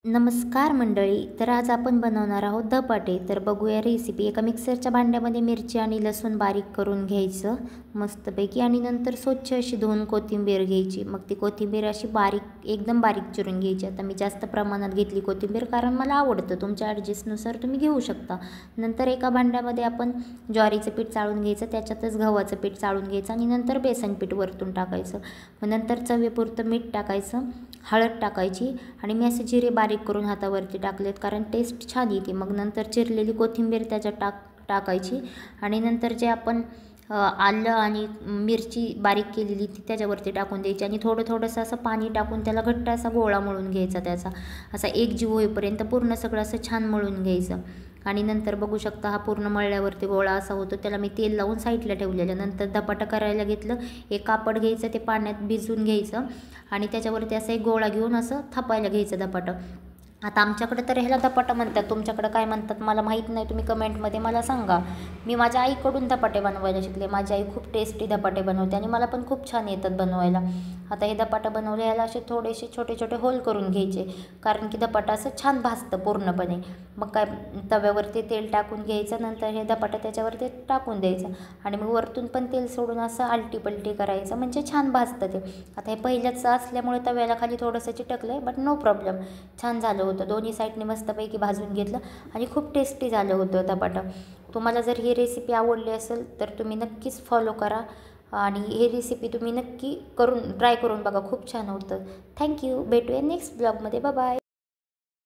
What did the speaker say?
नमस्कार मंडळी. तर आज आपण बनवणार आहोत धपाटे. तर बघूया रेसिपी. एका मिक्सरच्या भांड्यामध्ये मिरची आणि लसूण बारीक करून घ्यायचं मस्तपैकी आणि नंतर स्वच्छ अशी धुवून कोथिंबीर घ्यायची. मग ती कोथिंबीर अशी बारीक एकदम बारीक चिरून घ्यायची. आता मी जास्त प्रमाणात घेतली कोथिंबीर कारण मला आवडतं, तुमच्या ॲडजस्टनुसार तुम्ही घेऊ शकता. नंतर एका भांड्यामध्ये आपण ज्वारीचं पीठ चाळून घ्यायचं, त्याच्यातच गव्हाचं पीठ चाळून घ्यायचं आणि नंतर बेसन पीठ वरतून टाकायचं. मग नंतर चवीपुरतं मीठ टाकायचं, हळद टाकायची आणि मी असे जिरे बारीक करून हातावरती टाकलेत कारण टेस्ट छान येते. मग नंतर चिरलेली कोथिंबीर त्याच्यात टाकायची आणि नंतर जे आपण आलं आणि मिरची बारीक केलेली ती त्याच्यावरती टाकून द्यायची आणि थोडंसं असं पाणी टाकून त्याला घट्ट असा गोळा मळून घ्यायचा. त्याचा असा एकजीव होईपर्यंत पूर्ण सगळं असं छान मळून घ्यायचं. आणि नंतर बघू शकता हा पूर्ण मळल्यावरती गोळा असा होतो. त्याला मी तेल लावून साईडला ठेवलेलं. नंतर धपाटा करायला घेतलं, एक कापड घ्यायचं, ते पाण्यात भिजवून घ्यायचं आणि त्याच्यावरती असं एक गोळा घेऊन असं थापायला घ्यायचं धपाटं. आता आमच्याकडे तर ह्याला धपाटा म्हणतात, तुमच्याकडे काय म्हणतात मला माहीत नाही, तुम्ही कमेंटमध्ये मला सांगा. मी माझ्या आईकडून धपाटे बनवायला शिकले. माझी आई खूप टेस्टी धपाटे बनवते आणि मला पण खूप छान येतात बनवायला. आता हे धपाटा बनवले, ह्याला असे थोडेसे छोटे छोटे होल करून घ्यायचे कारण की धपाटा असं छान भाजतं पूर्णपणे. मग काय तव्यावरती तेल टाकून घ्यायचं, नंतर हे धपाटा त्याच्यावरती टाकून द्यायचं आणि मग वरतून पण तेल सोडून असं आलटी पलटी करायचं म्हणजे छान भाजतं ते. आता हे पहिल्याच असल्यामुळे तव्याला खाली थोडंसं चिटकलं आहे, बट नो प्रॉब्लेम, छान झालं होतं. दोन्ही साईडने मस्तपैकी भाजून घेतलं आणि खूप टेस्टी झालं होतं धपाटा. तुम्हाला जर ही रेसिपी आवडली असेल तर तुम्ही नक्कीच फॉलो करा आणि ही रेसिपी तुम्ही नक्की ट्राय करून बघा, खूप छान होतं. थँक्यू. भेटूया नेक्स्ट ब्लॉगमध्ये. Bye bye.